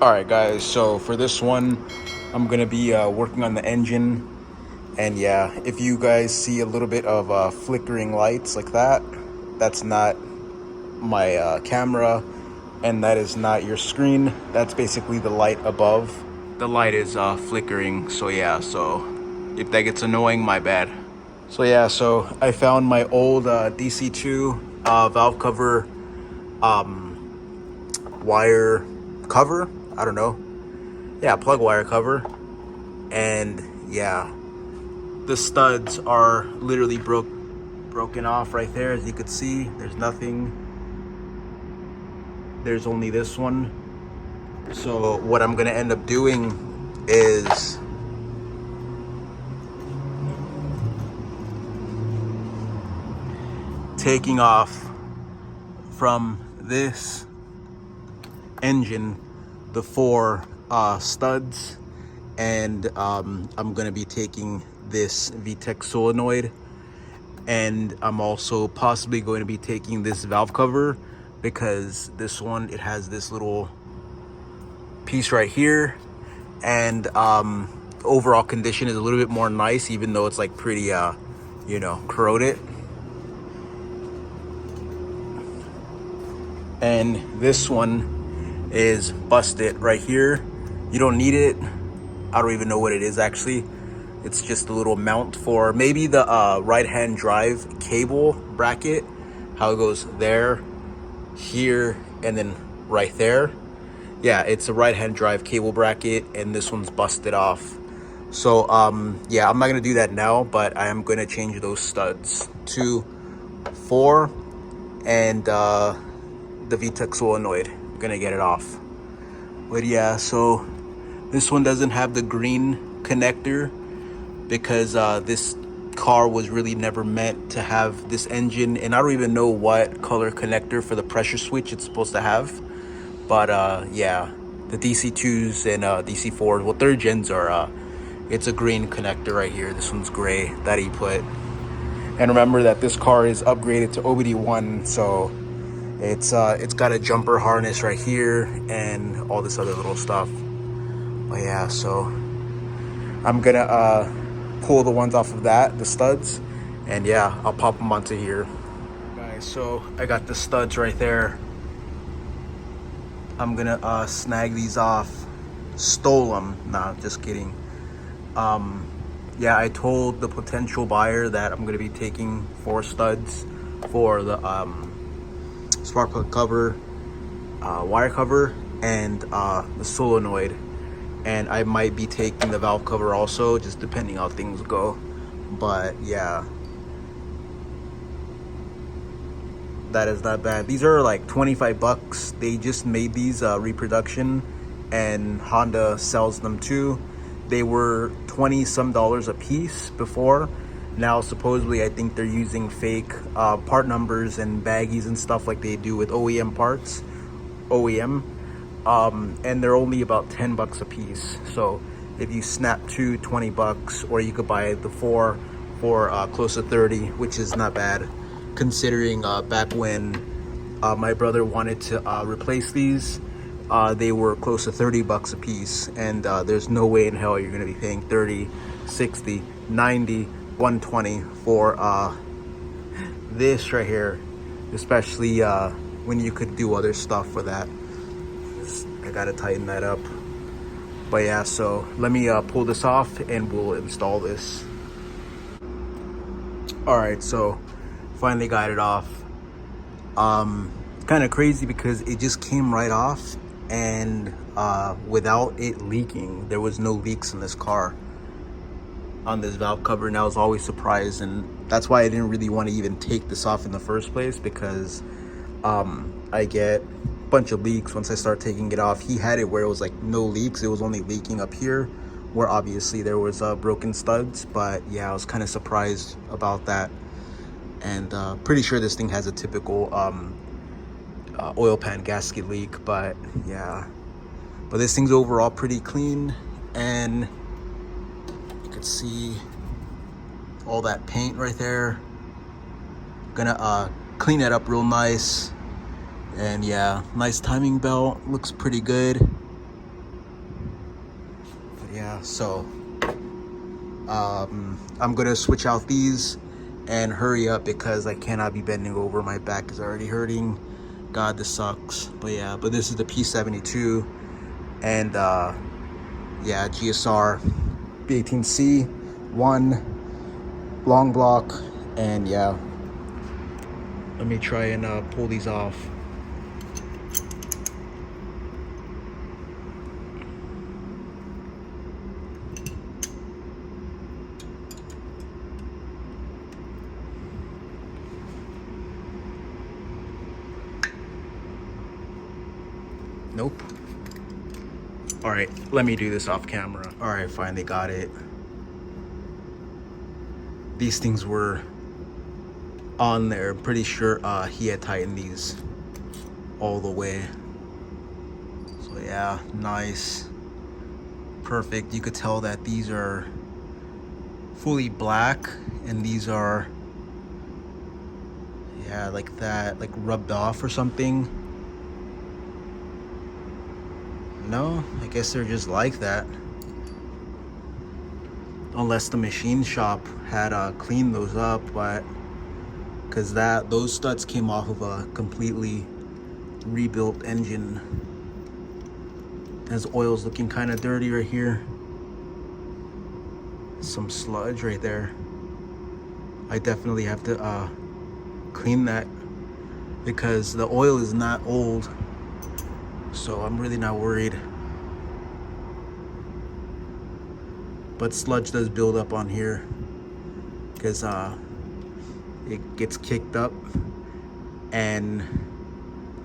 Alright guys, so for this one, I'm going to be working on the engine. And yeah, if you guys see a little bit of flickering lights like that, that's not my camera, and that is not your screen. That's basically the light above. The light is flickering, so yeah, so if that gets annoying, my bad. So yeah, so I found my old DC2 valve cover wire cover. I don't know. Yeah, plug wire cover. And yeah, the studs are literally broken off right there. As you could see, there's nothing. There's only this one. So what I'm gonna end up doing is taking off from this engine the four studs, and I'm gonna be taking this VTEC solenoid, and I'm also possibly going to be taking this valve cover, because this one, it has this little piece right here, and overall condition is a little bit more nice, even though it's like pretty you know, corroded. And this one is busted right here. You don't need it. I don't even know what it is actually. It's just a little mount for maybe the right hand drive cable bracket, how it goes there, here, and then right there. Yeah, it's a right hand drive cable bracket, and this one's busted off. So yeah, I'm not gonna do that now, but I am gonna change those studs to 4 and the VTEC solenoid. I'm gonna get it off. But yeah, so this one doesn't have the green connector, because this car was really never meant to have this engine, and I don't even know what color connector for the pressure switch it's supposed to have. But yeah, the DC2s and DC4s, well, third gens are it's a green connector right here. This one's gray that he put. And remember that this car is upgraded to OBD1, so it's got a jumper harness right here and all this other little stuff. But yeah, so I'm gonna pull the ones off of that, the studs, and yeah, I'll pop them onto here. Guys, so I got the studs right there. I'm gonna snag these off. Stole them. Nah, just kidding. Yeah, I told the potential buyer that I'm gonna be taking 4 studs for the spark plug cover, wire cover, and the solenoid, and I might be taking the valve cover also, just depending how things go. But yeah, that is not bad. These are like 25 bucks. They just made these reproduction, and Honda sells them too. They were $20 some a piece before. Now supposedly I think they're using fake part numbers and baggies and stuff like they do with OEM parts, and they're only about 10 bucks a piece. So if you snap 2, 20 bucks, or you could buy the 4 for close to 30, which is not bad, considering back when my brother wanted to replace these, they were close to 30 bucks a piece, and there's no way in hell you're gonna be paying 30, 60, 90, 120 for this right here, especially when you could do other stuff for that. I gotta tighten that up. But yeah, so let me pull this off and we'll install this. All right, so finally got it off. Kind of crazy because it just came right off, and without it leaking. There was no leaks in this car on this valve cover, and I was always surprised, and that's why I didn't really want to even take this off in the first place, because I get a bunch of leaks once I start taking it off. He had it where it was like no leaks, it was only leaking up here where obviously there was broken studs. But yeah, I was kind of surprised about that, and pretty sure this thing has a typical oil pan gasket leak. But yeah, but this thing's overall pretty clean, and you can see all that paint right there. Gonna clean it up real nice. And yeah, nice timing belt, looks pretty good. yeah, so I'm gonna switch out these and hurry up because I cannot be bending over. My back is already hurting. God, this sucks. But yeah, but this is the P72 and yeah, GSR B18C1 long block. And yeah, let me try and pull these off. Nope. All right, let me do this off camera. All right, finally got it. These things were on there. I'm pretty sure he had tightened these all the way. So yeah, nice, perfect. You could tell that these are fully black and these are, yeah, like that, like rubbed off or something. No, I guess they're just like that. Unless the machine shop had cleaned those up, but because those studs came off of a completely rebuilt engine. As oil's looking kind of dirty right here. Some sludge right there. I definitely have to clean that because the oil is not old, so I'm really not worried. But sludge does build up on here because it gets kicked up and,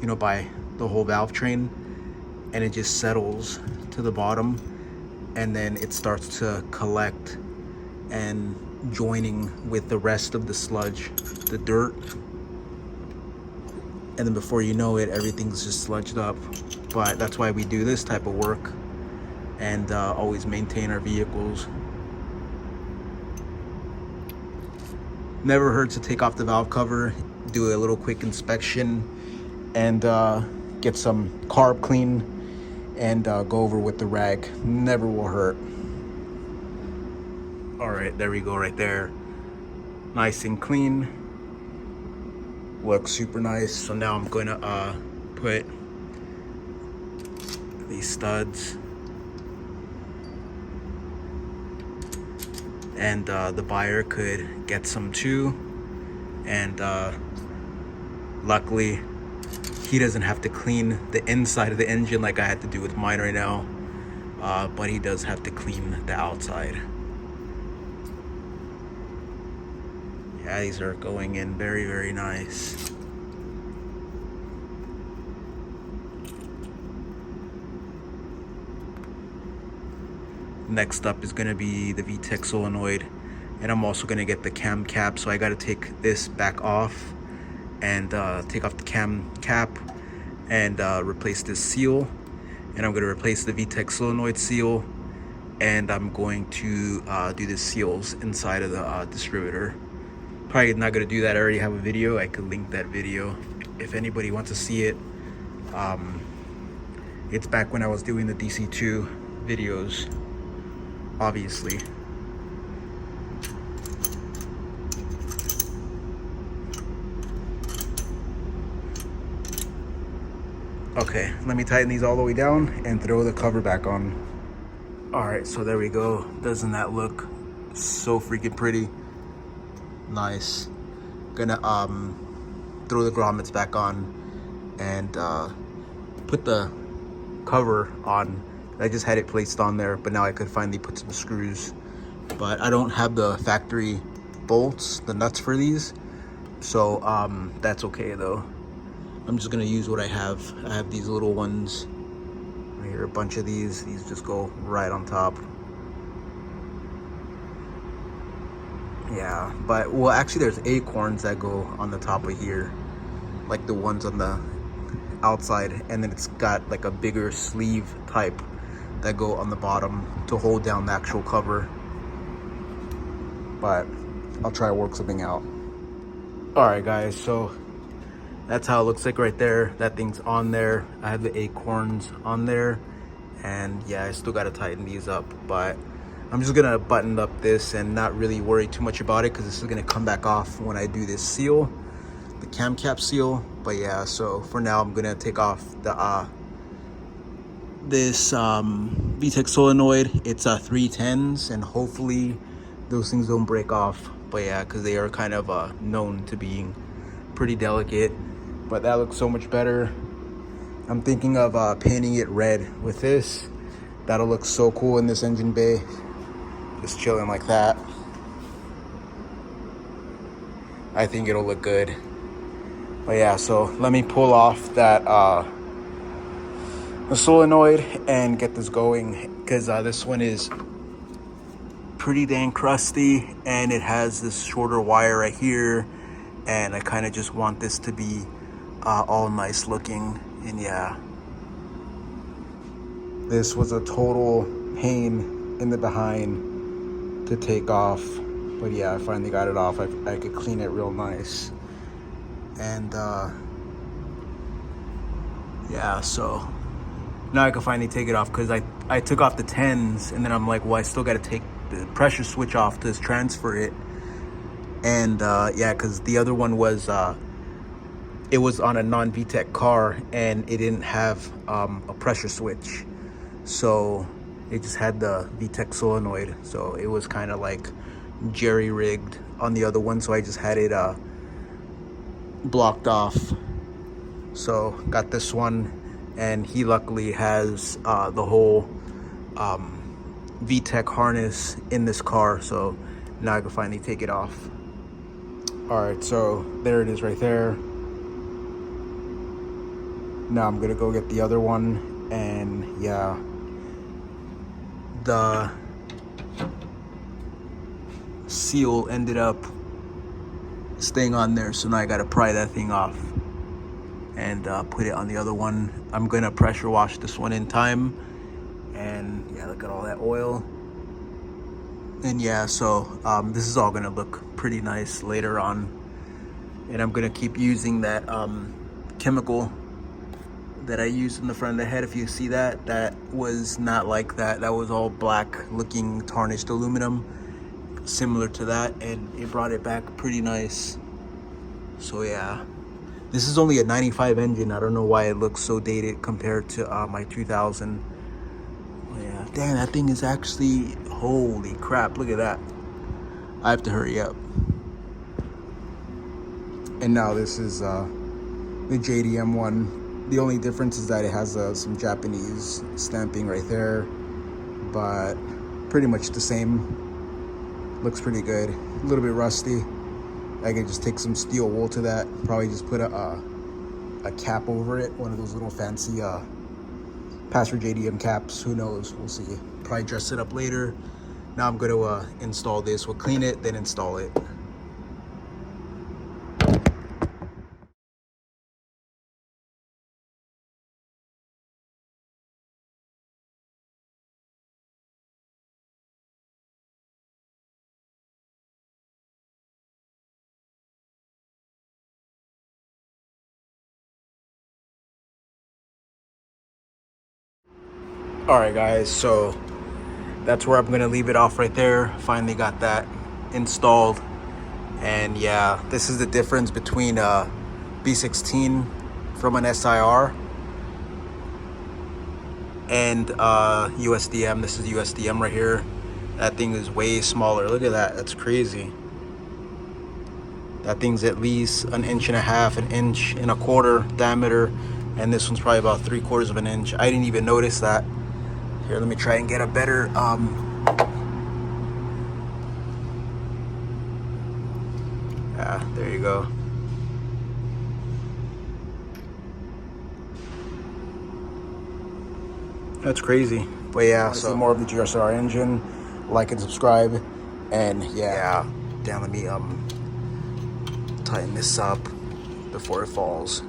you know, by the whole valve train, and it just settles to the bottom and then it starts to collect and joining with the rest of the sludge, the dirt, and then before you know it, everything's just sludged up. But that's why we do this type of work and always maintain our vehicles. Never hurts to take off the valve cover, do a little quick inspection, and get some carb clean and go over with the rag. Never will hurt. All right, there we go right there. Nice and clean. Looks super nice. So now I'm gonna put these studs and the buyer could get some too, and luckily he doesn't have to clean the inside of the engine like I had to do with mine right now, but he does have to clean the outside. Yeah, these are going in very, very nice. Next up is gonna be the VTEC solenoid, and I'm also gonna get the cam cap, so I gotta take this back off and take off the cam cap and replace this seal. And I'm gonna replace the VTEC solenoid seal, and I'm going to do the seals inside of the distributor. Probably not gonna do that. I already have a video. I could link that video if anybody wants to see it. It's back when I was doing the DC2 videos, obviously. Okay, let me tighten these all the way down and throw the cover back on. All right, so there we go. Doesn't that look so freaking pretty? Nice. Gonna throw the grommets back on and put the cover on. I just had it placed on there, but now I could finally put some screws. But I don't have the factory bolts, the nuts for these, so that's okay though. I'm just gonna use what I have. I have these little ones right here, a bunch of these. These just go right on top. Yeah, but well, actually there's acorns that go on the top of here, like the ones on the outside, and then it's got like a bigger sleeve type that go on the bottom to hold down the actual cover. But I'll try to work something out. All right guys, so that's how it looks like right there. That thing's on there. I have the acorns on there, And yeah, I still gotta tighten these up, but I'm just gonna button up this and not really worry too much about it, because this is gonna come back off when I do this seal, the cam cap seal. But yeah, so for now I'm gonna take off the this VTEC solenoid. It's 310s, and hopefully those things don't break off. But yeah, because they are kind of known to being pretty delicate. But that looks so much better. I'm thinking of painting it red with this. That'll look so cool in this engine bay, just chilling like that. I think it'll look good. But yeah, so let me pull off that the solenoid and get this going, because this one is pretty dang crusty, and it has this shorter wire right here, and I kind of just want this to be all nice looking. And yeah, this was a total pain in the behind to take off, but yeah, I finally got it off. I could clean it real nice. And yeah, so now I can finally take it off, because I took off the 10s, and then I'm like, well, I still got to take the pressure switch off to transfer it. And yeah, because the other one was it was on a non-VTEC car, and it didn't have a pressure switch, so it just had the VTEC solenoid, so it was kind of like jerry-rigged on the other one, so I just had it blocked off. So got this one, and he luckily has the whole VTEC harness in this car, so now I can finally take it off. All right, so there it is right there. Now I'm gonna go get the other one, and yeah, the seal ended up staying on there, so now I gotta pry that thing off and put it on the other one. I'm gonna pressure wash this one in time, and yeah, look at all that oil. And yeah, so this is all gonna look pretty nice later on, and I'm gonna keep using that chemical that I used in the front of the head. If you see that, that was not like that. That was all black looking tarnished aluminum, similar to that, and it brought it back pretty nice. So yeah, this is only a 95 engine. I don't know why it looks so dated compared to my 2000. Yeah, damn, that thing is actually, holy crap, look at that. I have to hurry up. And now this is the JDM one. The only difference is that it has some Japanese stamping right there, but pretty much the same. Looks pretty good. A little bit rusty. I could just take some steel wool to that. Probably just put a cap over it. One of those little fancy Pastor JDM caps. Who knows? We'll see. Probably dress it up later. Now I'm going to install this. We'll clean it, then install it. All right, guys, so that's where I'm gonna leave it off right there. Finally got that installed. And yeah, this is the difference between B16 from an SIR and USDM. This is USDM right here. That thing is way smaller. Look at that, that's crazy. That thing's at least 1.5 inches, 1.25 inches diameter, and this one's probably about 3/4 of an inch. I didn't even notice that. Here, let me try and get a better yeah, there you go. That's crazy. But yeah, so more of the GSR engine, like and subscribe. And yeah, damn, let me tighten this up before it falls.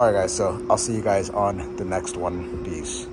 All right, guys, so I'll see you guys on the next one. Peace.